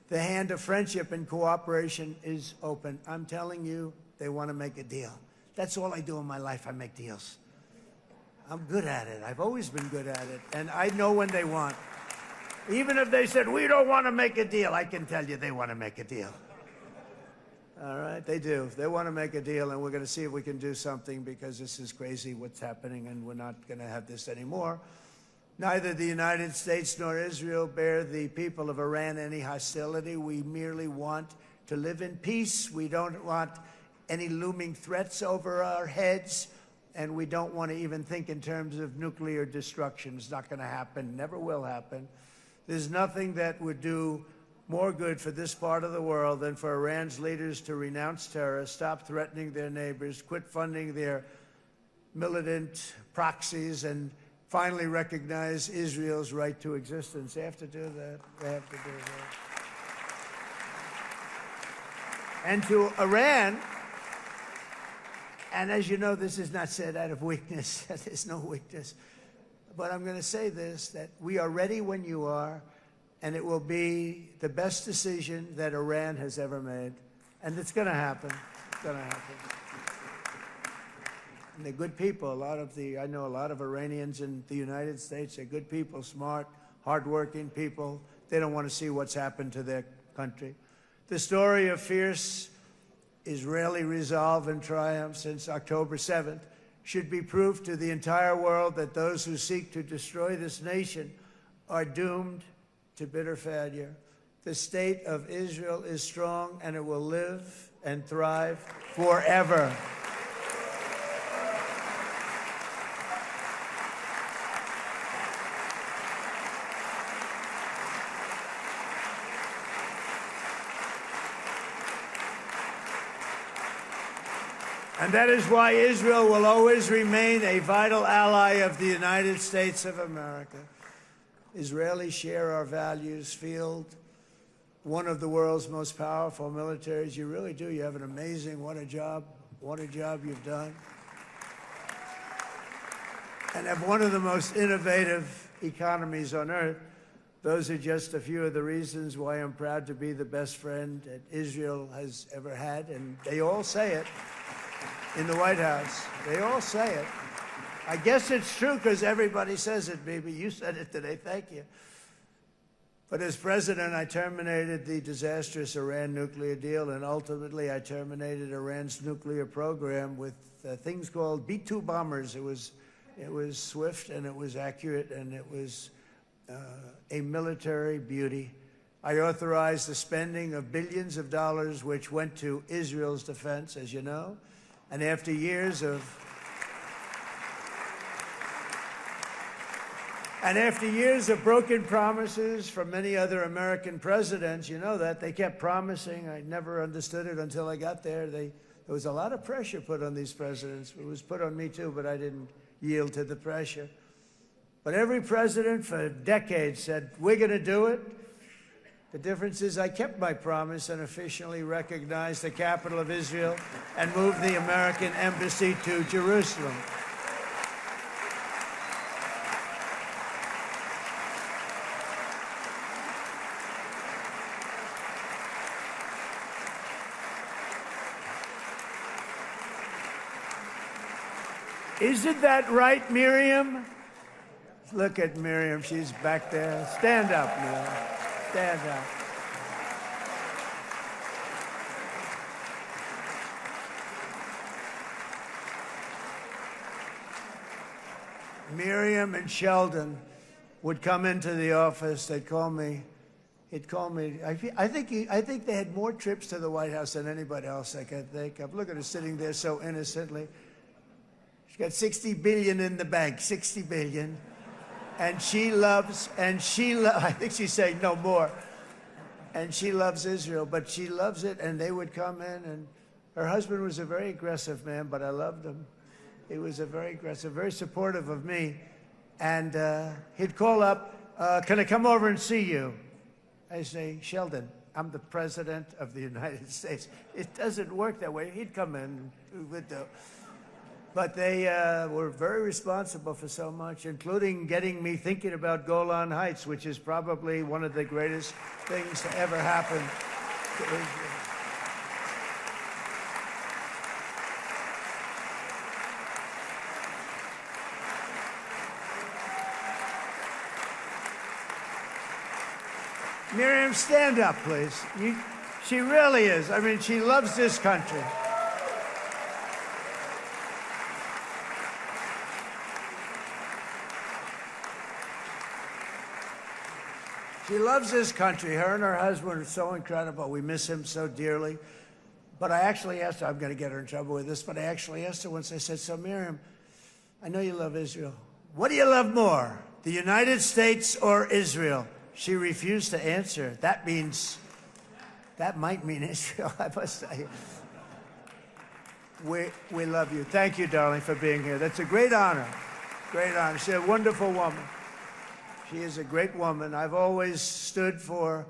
the hand of friendship and cooperation is open. I'm telling you, they want to make a deal. That's all I do in my life. I make deals. I'm good at it. I've always been good at it. And I know when they want. Even if they said, we don't want to make a deal, I can tell you they want to make a deal. All right, they do. They want to make a deal, and we're going to see if we can do something, because this is crazy what's happening, and we're not going to have this anymore. Neither the United States nor Israel bear the people of Iran any hostility. We merely want to live in peace. We don't want any looming threats over our heads, and we don't want to even think in terms of nuclear destruction. It's not going to happen, never will happen. There's nothing that would do more good for this part of the world than for Iran's leaders to renounce terror, stop threatening their neighbors, quit funding their militant proxies, and finally recognize Israel's right to existence. They have to do that. They have to do that. And to Iran, and as you know, this is not said out of weakness. There's no weakness. But I'm going to say this, that we are ready when you are, and it will be the best decision that Iran has ever made. And it's going to happen. It's going to happen. And they're good people. I know a lot of Iranians in the United States. They're good people, smart, hardworking people. They don't want to see what's happened to their country. The story of fierce Israeli resolve and triumph since October 7th should be proof to the entire world that those who seek to destroy this nation are doomed to bitter failure. The state of Israel is strong, and it will live and thrive forever. And that is why Israel will always remain a vital ally of the United States of America. Israelis share our values, field one of the world's most powerful militaries. You really do. You have an amazing, what a job you've done. And have one of the most innovative economies on earth. Those are just a few of the reasons why I'm proud to be the best friend that Israel has ever had. And they all say it in the White House. They all say it. I guess it's true because everybody says it, baby. You said it today. Thank you. But as president, I terminated the disastrous Iran nuclear deal, and ultimately I terminated Iran's nuclear program with things called B-2 bombers. It was swift, and it was accurate, and it was a military beauty. I authorized the spending of billions of dollars, which went to Israel's defense, as you know. And after years of broken promises from many other American presidents, you know that, they kept promising. I never understood it until I got there. There was a lot of pressure put on these presidents. It was put on me too, but I didn't yield to the pressure. But every president for decades said, we're going to do it. The difference is I kept my promise and officially recognized the capital of Israel and moved the American embassy to Jerusalem. Isn't that right, Miriam? Look at Miriam. She's back there. Stand up, Miriam. Stand up. Miriam and Sheldon would come into the office. They'd call me. He'd call me. I think they had more trips to the White House than anybody else I can think of. Look at her sitting there so innocently. She's got $60 billion in the bank. $60 billion. And I think she's saying no more. And she loves Israel, but she loves it, and they would come in, and her husband was a very aggressive man, but I loved him. He was a very aggressive, very supportive of me. And he'd call up, can I come over and see you? I say, Sheldon, I'm the president of the United States. It doesn't work that way. He'd come in, we would do. But they were very responsible for so much, including getting me thinking about Golan Heights, which is probably one of the greatest things to ever happen to Israel. Miriam, stand up, please. She really is. I mean, she loves this country. She loves this country. Her and her husband are so incredible. We miss him so dearly. But I actually asked her, I'm going to get her in trouble with this, but I actually asked her once, I said, so Miriam, I know you love Israel. What do you love more, the United States or Israel? She refused to answer. That might mean Israel, I must say. We love you. Thank you, darling, for being here. That's a great honor. Great honor. She's a wonderful woman. She is a great woman. I've always stood for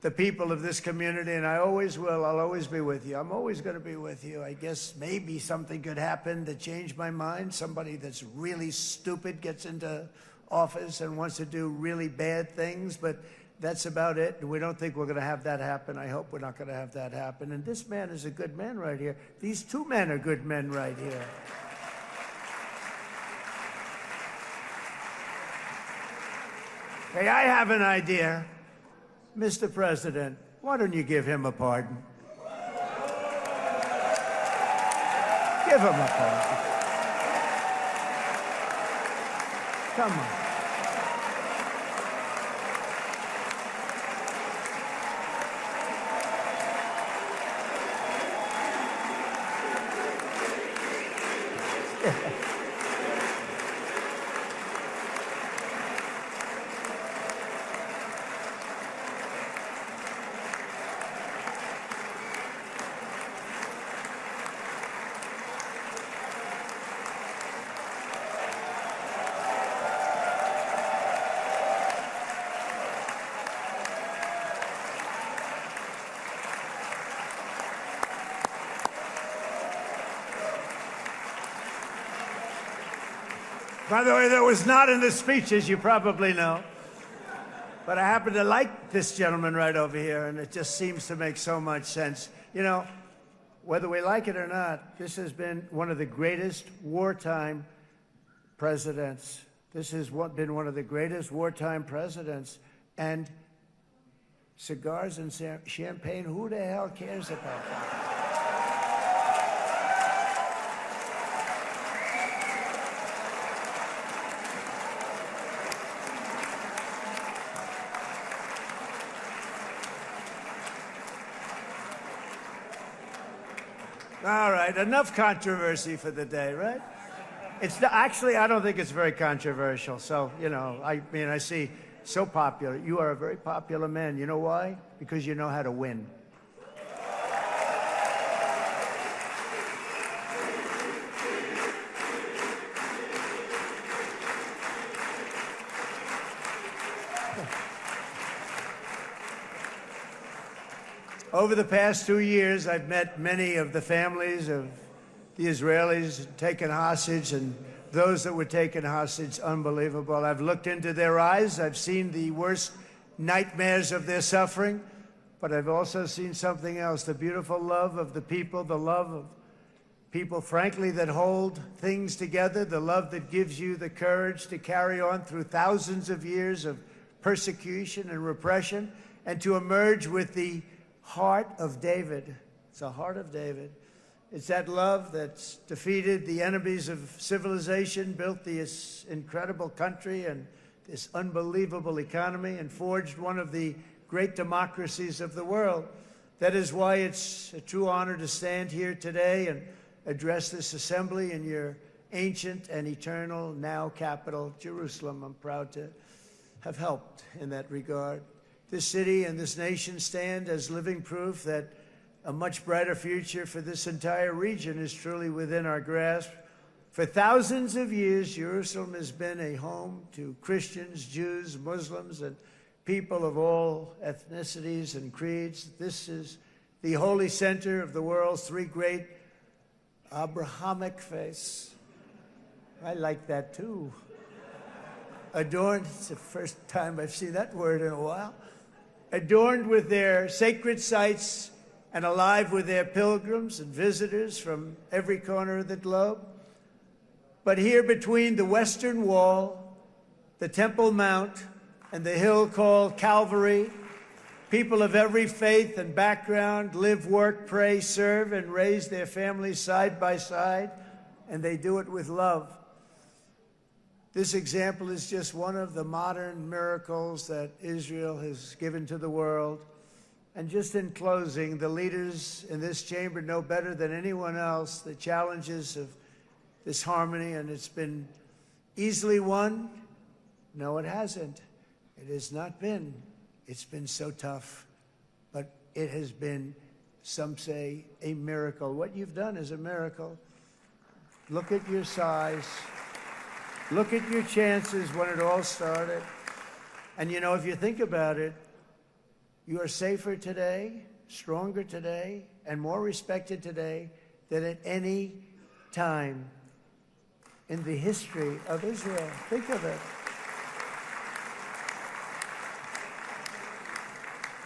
the people of this community, and I always will. I'll always be with you. I'm always going to be with you. I guess maybe something could happen to change my mind. Somebody that's really stupid gets into office and wants to do really bad things, but that's about it. We don't think we're going to have that happen. I hope we're not going to have that happen. And this man is a good man right here. These two men are good men right here. Hey, I have an idea. Mr. President, why don't you give him a pardon? Give him a pardon. Come on. By the way, that was not in the speech, as you probably know. But I happen to like this gentleman right over here, and it just seems to make so much sense. You know, whether we like it or not, this has been one of the greatest wartime presidents. This has been one of the greatest wartime presidents. And cigars and champagne, who the hell cares about that? All right, enough controversy for the day, right? Actually, I don't think it's very controversial. So, you know, I mean, I see so popular. You are a very popular man. You know why? Because you know how to win. Over the past 2 years, I've met many of the families of the Israelis taken hostage and those that were taken hostage. Unbelievable. I've looked into their eyes. I've seen the worst nightmares of their suffering, but I've also seen something else, the beautiful love of the people, the love of people, frankly, that hold things together, the love that gives you the courage to carry on through thousands of years of persecution and repression and to emerge with the heart of David. It's the heart of David. It's that love that's defeated the enemies of civilization, built this incredible country and this unbelievable economy, and forged one of the great democracies of the world. That is why it's a true honor to stand here today and address this assembly in your ancient and eternal now capital, Jerusalem. I'm proud to have helped in that regard. This city and this nation stand as living proof that a much brighter future for this entire region is truly within our grasp. For thousands of years, Jerusalem has been a home to Christians, Jews, Muslims, and people of all ethnicities and creeds. This is the holy center of the world's three great Abrahamic faiths. I like that too. Adorned, it's the first time I've seen that word in a while. Adorned with their sacred sites and alive with their pilgrims and visitors from every corner of the globe. But here between the Western Wall, the Temple Mount, and the hill called Calvary, people of every faith and background live, work, pray, serve, and raise their families side by side, and they do it with love. This example is just one of the modern miracles that Israel has given to the world. And just in closing, the leaders in this chamber know better than anyone else the challenges of this harmony, and it's been easily won. No, it hasn't. It has not been. It's been so tough, but it has been, some say, a miracle. What you've done is a miracle. Look at your size. Look at your chances when it all started. And you know, if you think about it, you are safer today, stronger today, and more respected today than at any time in the history of Israel. Think of it.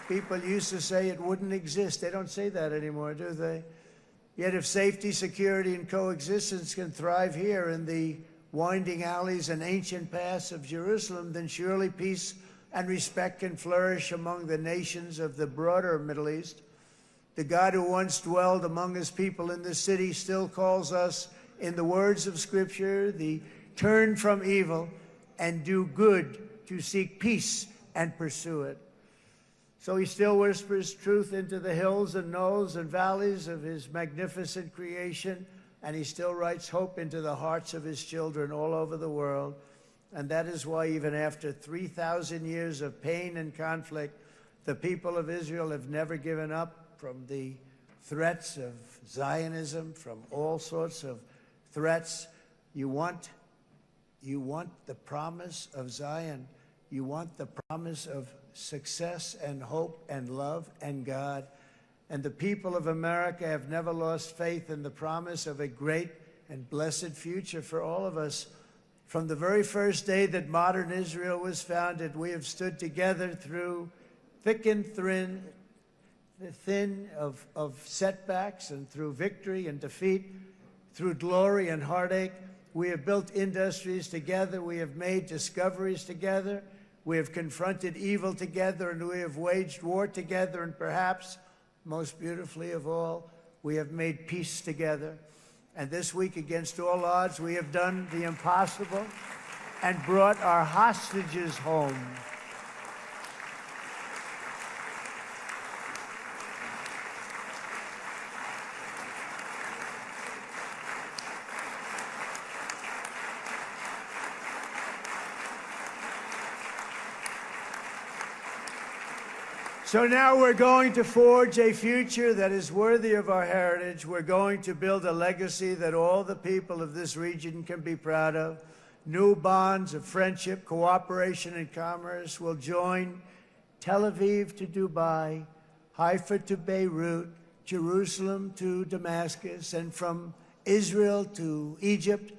People used to say it wouldn't exist. They don't say that anymore, do they? Yet if safety, security, and coexistence can thrive here in the winding alleys and ancient paths of Jerusalem, then surely peace and respect can flourish among the nations of the broader Middle East. The God who once dwelled among his people in this city still calls us, in the words of Scripture, the turn from evil and do good, to seek peace and pursue it. So he still whispers truth into the hills and knolls and valleys of his magnificent creation, and he still writes hope into the hearts of his children all over the world. And that is why even after 3,000 years of pain and conflict, the people of Israel have never given up from the threats of Zionism, from all sorts of threats. You want the promise of Zion. You want the promise of success and hope and love and God. And the people of America have never lost faith in the promise of a great and blessed future for all of us. From the very first day that modern Israel was founded, we have stood together through thick and thin of setbacks, and through victory and defeat, through glory and heartache. We have built industries together. We have made discoveries together. We have confronted evil together, and we have waged war together. And perhaps most beautifully of all, we have made peace together. And this week, against all odds, we have done the impossible and brought our hostages home. So now we're going to forge a future that is worthy of our heritage. We're going to build a legacy that all the people of this region can be proud of. New bonds of friendship, cooperation, and commerce will join Tel Aviv to Dubai, Haifa to Beirut, Jerusalem to Damascus, and from Israel to Egypt,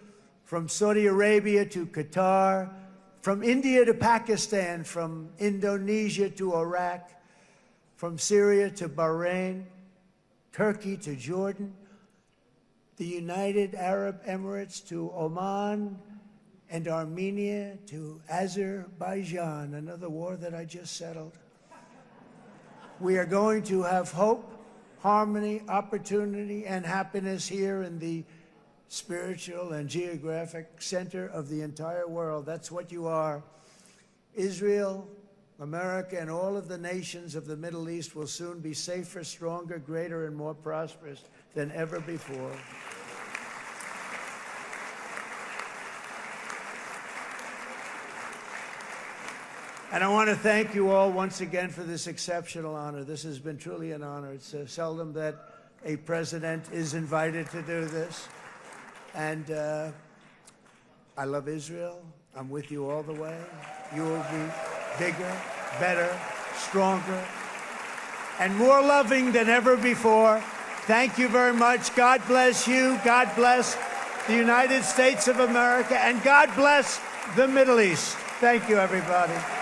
from Saudi Arabia to Qatar, from India to Pakistan, from Indonesia to Iraq, from Syria to Bahrain, Turkey to Jordan, the United Arab Emirates to Oman, and Armenia to Azerbaijan, another war that I just settled. We are going to have hope, harmony, opportunity, and happiness here in the spiritual and geographic center of the entire world. That's what you are. Israel, America, and all of the nations of the Middle East will soon be safer, stronger, greater, and more prosperous than ever before. And I want to thank you all once again for this exceptional honor. This has been truly an honor. It's seldom that a president is invited to do this. And I love Israel. I'm with you all the way. You will be bigger, better, stronger, and more loving than ever before. Thank you very much. God bless you. God bless the United States of America, and God bless the Middle East. Thank you, everybody.